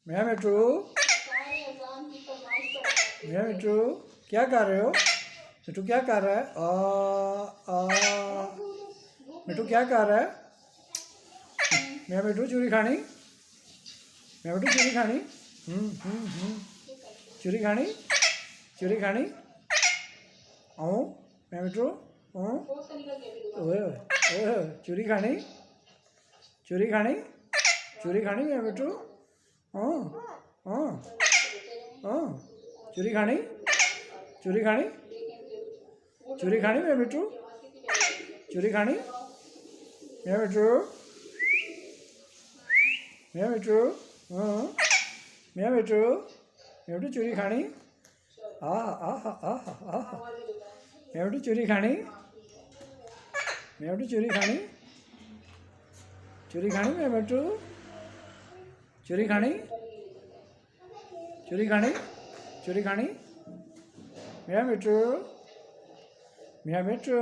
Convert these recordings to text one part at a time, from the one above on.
मैं मिट्टू मैं मिट्टू क्या कर रहे हो? मिट्टू क्या कर रहा है? मिट्टू क्या कर रहा है? मैं मिट्टू चूरी खानी? मैं मिट्टू चूरी खानी? चूरी खानी? चूरी खानी? मैं मिट्टू ओए ओए चूरी खानी? चूरी खानी? चूरी खानी मैं मिट्टू? चूरी खानी? चूरी खानी? चूरी खानी मैं मिट्टू? चूरी खानी? मैं मिट्टू? मैं मिट्टू? मैं मिट्टू? मैं मिट्टू चूरी खानी? मैं मिट्टू चूरी खानी? मैं मिट्टू चूरी खानी? चूरी खानी मैं मिट्टू? चूरी खानी? चूरी खानी? चूरी खानी? मैं मिट्टू? मैं मिट्टू?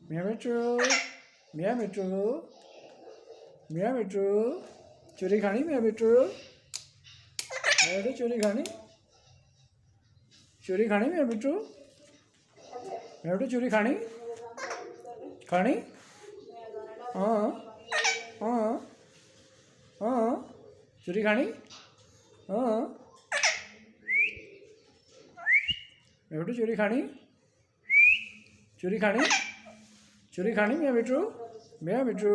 मैं मिट्टू? मैं मिट्टू? मैं मिट्टू? चूरी खानी मैं मिट्टू? मैं मिट्टू चूरी खानी? चूरी खानी मैं मिट्टू? मैं मिट्टू चूरी खानी? खानी? चूरी खानी? मैं मिट्टू चूरी खानी? चूरी खानी? चूरी खानी मैं मिट्टू? मैं मिट्टू?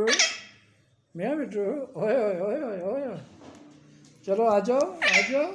मैं मिट्टू? ओए ओए ओए ओए ओए चलो आ जाओ आ जाओ।